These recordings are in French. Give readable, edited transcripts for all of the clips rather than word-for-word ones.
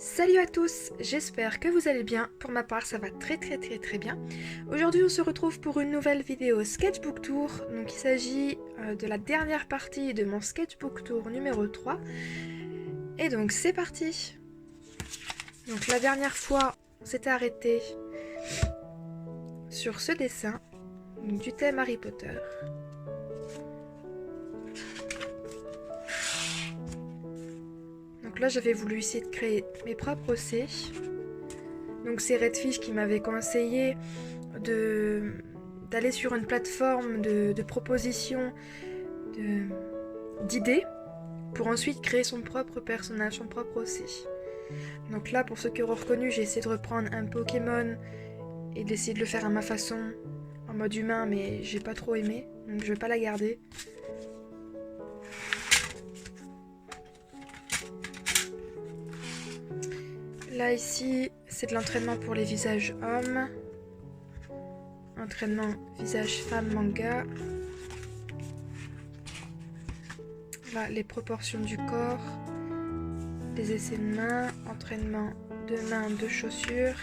Salut à tous, j'espère que vous allez bien. Pour ma part, ça va très bien. Aujourd'hui, on se retrouve pour une nouvelle vidéo Sketchbook Tour. Donc, il s'agit de la dernière partie de mon Sketchbook Tour numéro 3. Et donc, c'est parti. Donc, la dernière fois, on s'était arrêté sur ce dessin du thème Harry Potter. Donc là, j'avais voulu essayer de créer mes propres C. Donc c'est Redfish qui m'avait conseillé d'aller sur une plateforme de proposition d'idées pour ensuite créer son propre personnage, son propre C. Donc là, pour ceux qui auront reconnu, j'ai essayé de reprendre un Pokémon et d'essayer de le faire à ma façon, en mode humain, mais j'ai pas trop aimé, donc je vais pas la garder. Là, ici, c'est de l'entraînement pour les visages hommes. Entraînement visage femme manga. Là, les proportions du corps. Des essais de main. Entraînement de main, de chaussures.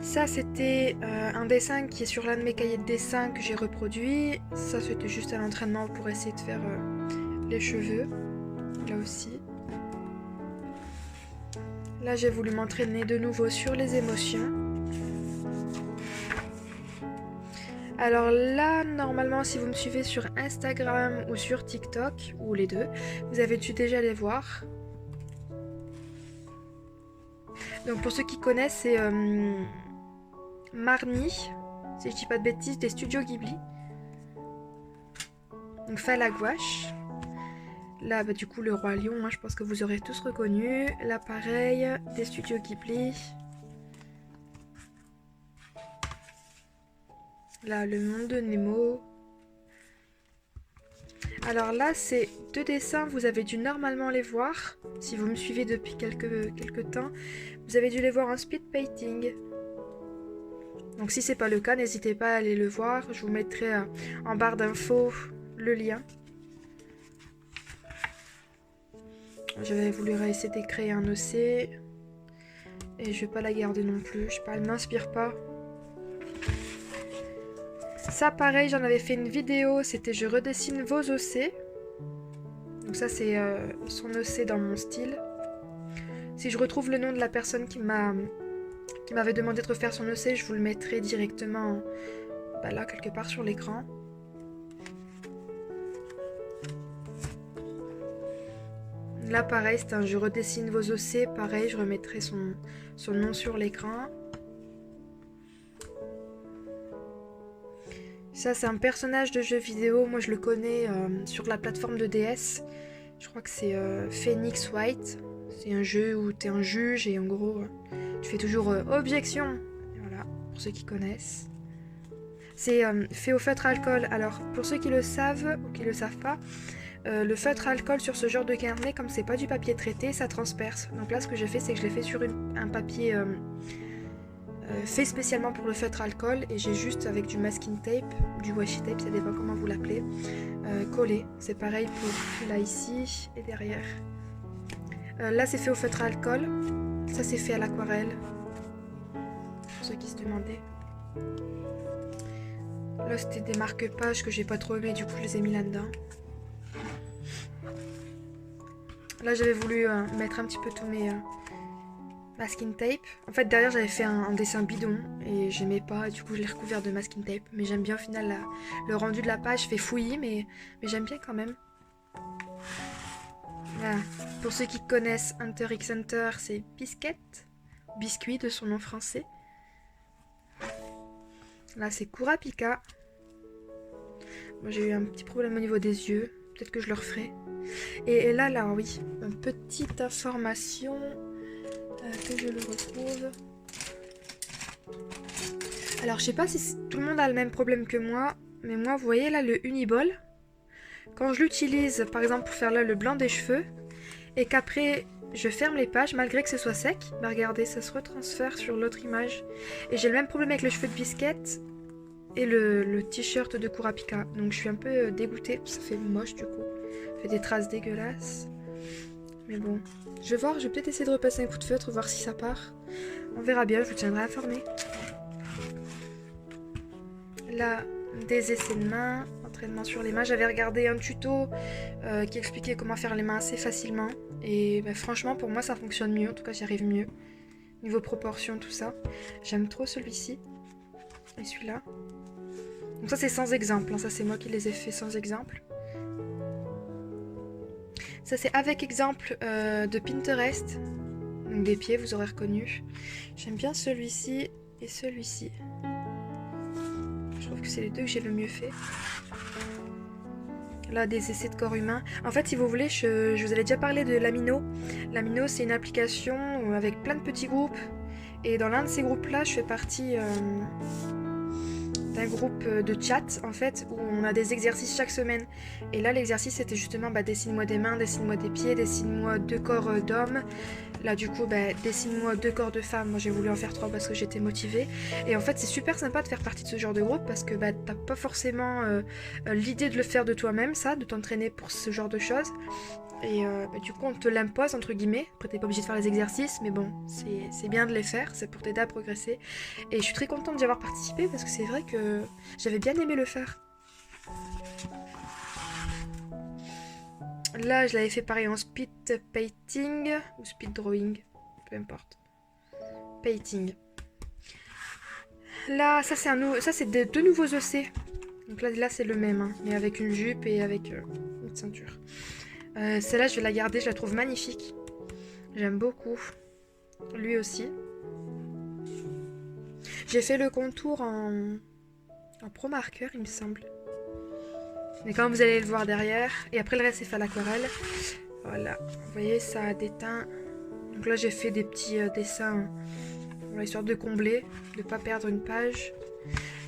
Ça, c'était un dessin qui est sur l'un de mes cahiers de dessin que j'ai reproduit. Ça, c'était juste un entraînement pour essayer de faire les cheveux. Là aussi. Là, j'ai voulu m'entraîner de nouveau sur les émotions. Alors là, normalement, si vous me suivez sur Instagram ou sur TikTok, ou les deux, vous avez dû déjà les voir. Donc pour ceux qui connaissent, c'est Marnie, si je dis pas de bêtises, des studios Ghibli. Donc fait à la gouache. Là, bah, du coup, le Roi Lion, je pense que vous aurez tous reconnu. Là, pareil, des studios Ghibli. Là, le monde de Nemo. Alors là, c'est deux dessins, vous avez dû normalement les voir. Si vous me suivez depuis quelques temps, vous avez dû les voir en speed painting. Donc si c'est pas le cas, n'hésitez pas à aller le voir. Je vous mettrai en barre d'infos le lien. J'avais voulu essayer de créer un OC. Et je vais pas la garder non plus. Je sais pas, elle m'inspire pas. Ça pareil, j'en avais fait une vidéo. C'était je redessine vos OC. Donc ça c'est son OC dans mon style. Si je retrouve le nom de la personne qui m'avait demandé de refaire son OC, je vous le mettrai directement là quelque part sur l'écran. Là pareil, c'est un je redessine vos OC, pareil, je remettrai son nom sur l'écran. Ça c'est un personnage de jeu vidéo, moi je le connais sur la plateforme de DS. Je crois que c'est Phoenix White. C'est un jeu où tu es un juge et en gros tu fais toujours objection. Et voilà, pour ceux qui connaissent. C'est fait au feutre alcool. Alors pour ceux qui le savent ou qui le savent pas, le feutre alcool sur ce genre de carnet, comme c'est pas du papier traité, ça transperce. Donc là ce que j'ai fait, c'est que je l'ai fait sur un papier fait spécialement pour le feutre alcool et j'ai juste avec du masking tape, du washi tape, ça dépend comment vous l'appelez, collé. C'est pareil pour là ici et derrière. Là c'est fait au feutre alcool, ça c'est fait à l'aquarelle, pour ceux qui se demandaient. Là c'était des marque-pages que j'ai pas trop aimé, du coup je les ai mis là-dedans. Là j'avais voulu mettre un petit peu tous mes masking tape. En fait derrière j'avais fait un dessin bidon et j'aimais pas, du coup je l'ai recouvert de masking tape. Mais j'aime bien au final le rendu de la page fait fouillis mais j'aime bien quand même. Voilà. Pour ceux qui connaissent Hunter x Hunter, c'est Biscuit, biscuit de son nom français. Là c'est Kurapika. Moi j'ai eu un petit problème au niveau des yeux, peut-être que je le referai. Et là oui, une petite information que je le retrouve. Alors je sais pas si tout le monde a le même problème que moi, mais moi vous voyez là le Uniball, quand je l'utilise par exemple pour faire là le blanc des cheveux, et qu'après je ferme les pages malgré que ce soit sec, bah regardez ça se retransfère sur l'autre image. Et j'ai le même problème avec les cheveux de Biscuit et le t-shirt de Kurapika, donc je suis un peu dégoûtée, ça fait moche du coup, ça fait des traces dégueulasses. Mais bon, je vais voir, je vais peut-être essayer de repasser un coup de feutre, voir si ça part. On verra bien, je vous tiendrai informé. Là, des essais de mains, entraînement sur les mains. J'avais regardé un tuto qui expliquait comment faire les mains assez facilement. Et bah, franchement, pour moi, ça fonctionne mieux. En tout cas, j'y arrive mieux. Niveau proportion, tout ça. J'aime trop celui-ci. Et celui-là. Donc ça, c'est sans exemple. Hein. Ça, c'est moi qui les ai fait sans exemple. Ça, c'est avec exemple de Pinterest. Donc des pieds, vous aurez reconnu. J'aime bien celui-ci et celui-ci. Je trouve que c'est les deux que j'ai le mieux fait. Là, des essais de corps humain. En fait, si vous voulez, je vous avais déjà parlé de Lamino. Lamino, c'est une application avec plein de petits groupes. Et dans l'un de ces groupes-là, je fais partie d'un groupe de chat, en fait, où on a des exercices chaque semaine. Et là, l'exercice, c'était justement dessine-moi des mains, dessine-moi des pieds, dessine-moi 2 corps d'hommes. Là, du coup, dessine-moi 2 corps de femmes. Moi, j'ai voulu en faire 3 parce que j'étais motivée. Et en fait, c'est super sympa de faire partie de ce genre de groupe parce que t'as pas forcément l'idée de le faire de toi-même, ça, de t'entraîner pour ce genre de choses. Et du coup, on te l'impose, entre guillemets. Après, t'es pas obligé de faire les exercices, mais bon, c'est bien de les faire, c'est pour t'aider à progresser. Et je suis très contente d'y avoir participé parce que c'est vrai que j'avais bien aimé le faire. Là, je l'avais fait pareil en speed painting ou speed drawing, peu importe. Painting. Là, ça c'est deux nouveaux EC. Donc là c'est le même, hein, mais avec une jupe et avec une ceinture. Celle-là, je vais la garder, je la trouve magnifique. J'aime beaucoup. Lui aussi. J'ai fait le contour en pro marqueur, il me semble. Mais quand vous allez le voir derrière, et après le reste c'est fait à l'aquarelle. Voilà, vous voyez, ça a déteint. Donc là, j'ai fait des petits dessins, voilà, histoire de combler, de ne pas perdre une page.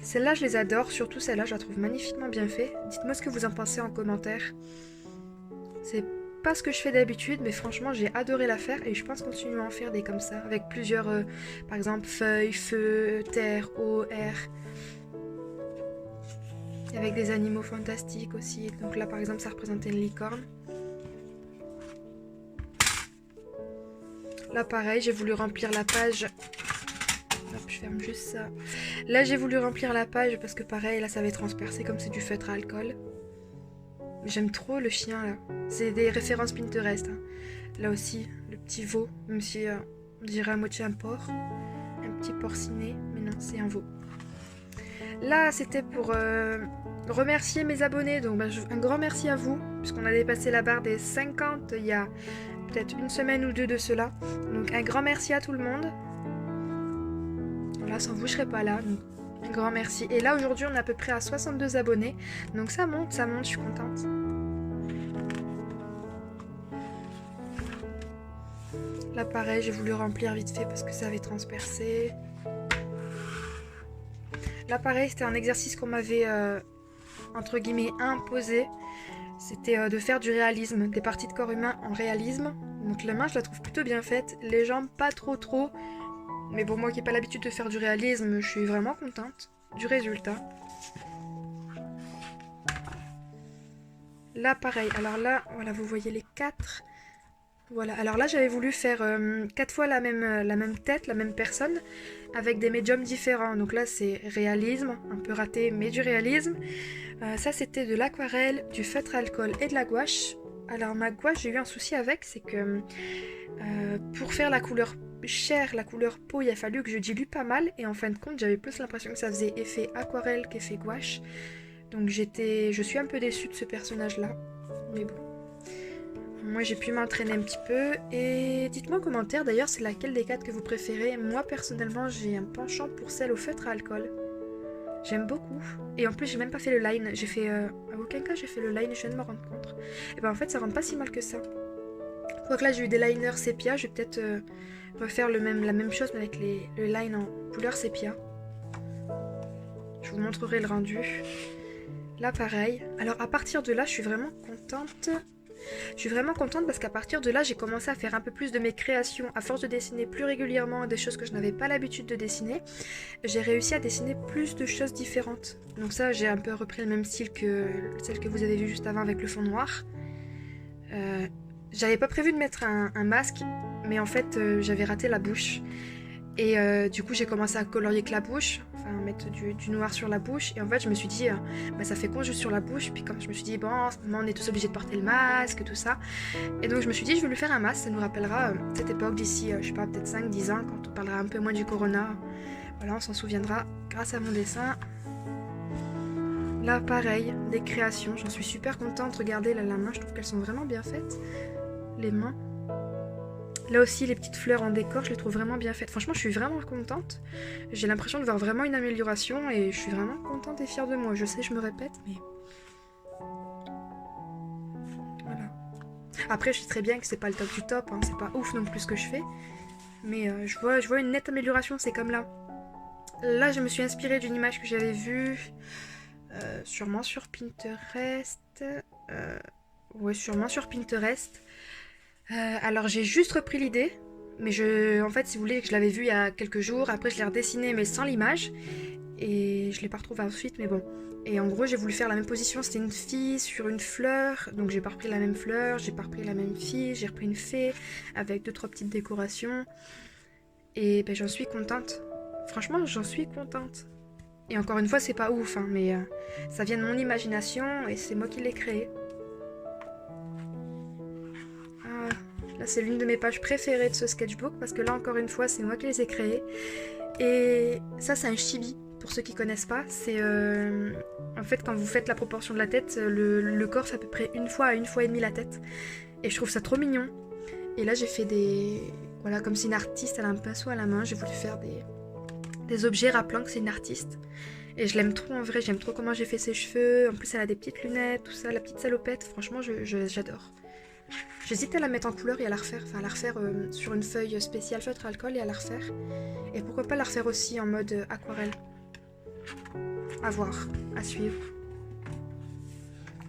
Celle-là, je les adore, surtout celle-là, je la trouve magnifiquement bien faite. Dites-moi ce que vous en pensez en commentaire. C'est pas ce que je fais d'habitude, mais franchement, j'ai adoré la faire et je pense continuer à en faire des comme ça, avec plusieurs, par exemple, feuilles, feu, terre, eau, air. Et avec des animaux fantastiques aussi. Donc là, par exemple, ça représentait une licorne. Là, pareil, j'ai voulu remplir la page. Hop, je ferme juste ça. Là, j'ai voulu remplir la page parce que pareil, là, ça va être transpercé comme c'est du feutre à alcool. J'aime trop le chien, là. C'est des références Pinterest. Hein. Là aussi, le petit veau, même si on dirait à moitié un porc. Un petit porcinet, mais non, c'est un veau. Là, c'était pour remercier mes abonnés. Donc, un grand merci à vous, puisqu'on a dépassé la barre des 50 il y a peut-être une semaine ou deux de cela. Donc, un grand merci à tout le monde. Voilà, sans vous, je serais pas là. Donc, un grand merci. Et là, aujourd'hui, on est à peu près à 62 abonnés. Donc, ça monte, je suis contente. Là, pareil, j'ai voulu remplir vite fait parce que ça avait transpercé. Là, pareil, c'était un exercice qu'on m'avait, entre guillemets, imposé. C'était de faire du réalisme, des parties de corps humain en réalisme. Donc la main, je la trouve plutôt bien faite. Les jambes, pas trop. Mais bon, moi qui n'ai pas l'habitude de faire du réalisme, je suis vraiment contente du résultat. Là, pareil. Alors là, voilà, vous voyez les 4. Voilà, alors là j'avais voulu faire 4 fois la même tête, la même personne, avec des médiums différents. Donc là c'est réalisme, un peu raté, mais du réalisme. Ça c'était de l'aquarelle, du feutre à alcool et de la gouache. Alors ma gouache, j'ai eu un souci avec, c'est que pour faire la couleur chair, la couleur peau, il a fallu que je dilue pas mal. Et en fin de compte, j'avais plus l'impression que ça faisait effet aquarelle qu'effet gouache. Donc je suis un peu déçue de ce personnage-là. Mais bon. Moi j'ai pu m'entraîner un petit peu et dites-moi en commentaire d'ailleurs c'est laquelle des 4 que vous préférez. Moi personnellement j'ai un penchant pour celle au feutre à alcool. J'aime beaucoup. Et en plus j'ai même pas fait le line. J'ai fait... à aucun cas j'ai fait le line, je viens de me rendre compte. Et ben en fait ça rentre pas si mal que ça. Quoique là j'ai eu des liners sépia, je vais peut-être refaire la même chose mais avec le line en couleur sépia. Je vous montrerai le rendu. Là pareil. Alors à partir de là je suis vraiment contente. Je suis vraiment contente parce qu'à partir de là, j'ai commencé à faire un peu plus de mes créations. À force de dessiner plus régulièrement des choses que je n'avais pas l'habitude de dessiner, j'ai réussi à dessiner plus de choses différentes. Donc ça, j'ai un peu repris le même style que celle que vous avez vue juste avant avec le fond noir. J'avais pas prévu de mettre un masque, mais en fait j'avais raté la bouche. Et du coup j'ai commencé à colorier que la bouche, enfin mettre du noir sur la bouche. Et en fait je me suis dit, bah, ça fait con juste sur la bouche. Puis comme je me suis dit, bon en ce moment on est tous obligés de porter le masque, tout ça. Et donc je me suis dit, je vais lui faire un masque, ça nous rappellera cette époque d'ici, je sais pas, peut-être 5-10 ans, quand on parlera un peu moins du corona. Voilà, on s'en souviendra grâce à mon dessin. Là pareil, des créations, j'en suis super contente. Regardez là, la main, je trouve qu'elles sont vraiment bien faites. Les mains. Là aussi, les petites fleurs en décor, je les trouve vraiment bien faites. Franchement, je suis vraiment contente. J'ai l'impression de voir vraiment une amélioration et je suis vraiment contente et fière de moi. Je sais, je me répète, mais... Voilà. Après, je sais très bien que c'est pas le top du top, hein. C'est pas ouf non plus ce que je fais. Mais je vois une nette amélioration, c'est comme là. Là, je me suis inspirée d'une image que j'avais vue, sûrement sur Pinterest. Ouais, sûrement sur Pinterest. Alors j'ai juste repris l'idée, mais en fait si vous voulez, je l'avais vue il y a quelques jours, après je l'ai redessinée mais sans l'image, et je l'ai pas retrouvée ensuite, mais bon. Et en gros j'ai voulu faire la même position, c'était une fille sur une fleur, donc j'ai pas repris la même fleur, j'ai pas repris la même fille, j'ai repris une fée avec 2-3 petites décorations, et ben j'en suis contente. Franchement j'en suis contente. Et encore une fois c'est pas ouf, hein, mais ça vient de mon imagination et c'est moi qui l'ai créé. Là, c'est l'une de mes pages préférées de ce sketchbook parce que là, encore une fois, c'est moi qui les ai créées. Et ça, c'est un chibi. Pour ceux qui connaissent pas, c'est en fait quand vous faites la proportion de la tête, le corps fait à peu près 1 fois à 1 fois et demie la tête. Et je trouve ça trop mignon. Et là, j'ai fait voilà, comme si une artiste elle a un pinceau à la main, j'ai voulu faire des objets rappelant que c'est une artiste. Et je l'aime trop en vrai, j'aime trop comment j'ai fait ses cheveux. En plus, elle a des petites lunettes, tout ça, la petite salopette. Franchement, j'adore. J'hésite à la mettre en couleur et à la refaire, sur une feuille spéciale feutre alcool et à la refaire. Et pourquoi pas la refaire aussi en mode aquarelle. À voir, à suivre.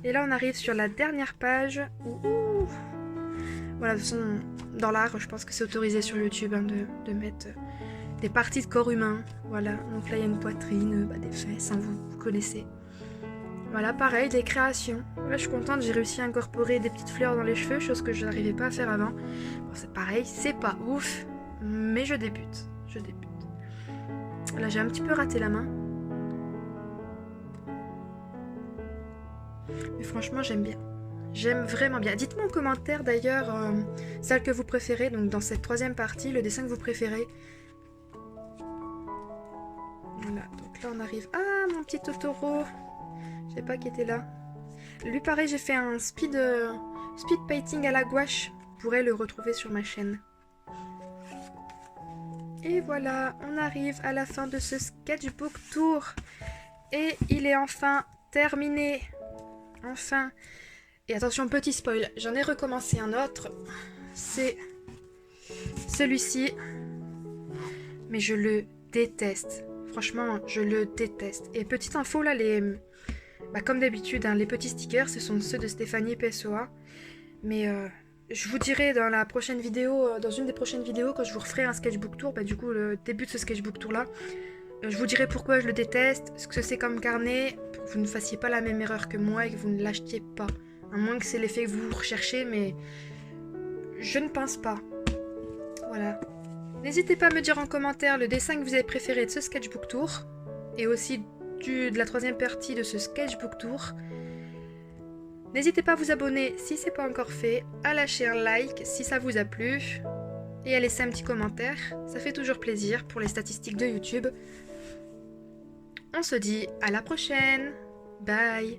Et là on arrive sur la dernière page. Voilà, de toute façon, dans l'art, je pense que c'est autorisé sur YouTube, hein, de mettre des parties de corps humain. Voilà, donc là il y a une poitrine, des fesses, hein, vous connaissez. Voilà, pareil, des créations. Là, je suis contente, j'ai réussi à incorporer des petites fleurs dans les cheveux, chose que je n'arrivais pas à faire avant. Bon, c'est pareil, c'est pas ouf, mais je débute. Là, j'ai un petit peu raté la main. Mais franchement, j'aime bien. J'aime vraiment bien. Dites-moi en commentaire, d'ailleurs, celle que vous préférez, donc dans cette 3e partie, le dessin que vous préférez. Voilà, donc là, on arrive... Ah, mon petit Totoro! Je sais pas qui était là. Lui pareil, j'ai fait un speed painting à la gouache. Vous pourrez le retrouver sur ma chaîne. Et voilà, on arrive à la fin de ce sketchbook tour. Et il est enfin terminé. Enfin. Et attention, petit spoil, j'en ai recommencé un autre. C'est celui-ci. Mais je le déteste. Franchement, je le déteste. Et petite info, là, comme d'habitude, hein, les petits stickers, ce sont ceux de Stéphanie PSOA. Mais je vous dirai dans la prochaine vidéo, dans une des prochaines vidéos, quand je vous referai un sketchbook tour, du coup, le début de ce sketchbook tour-là, je vous dirai pourquoi je le déteste, ce que c'est comme carnet, pour que vous ne fassiez pas la même erreur que moi et que vous ne l'achetiez pas. À moins que c'est l'effet que vous recherchez, mais je ne pense pas. Voilà. N'hésitez pas à me dire en commentaire le dessin que vous avez préféré de ce sketchbook tour, et aussi de la 3e partie de ce sketchbook tour. N'hésitez pas à vous abonner si ce n'est pas encore fait, à lâcher un like si ça vous a plu, et à laisser un petit commentaire, ça fait toujours plaisir pour les statistiques de YouTube. On se dit à la prochaine, bye.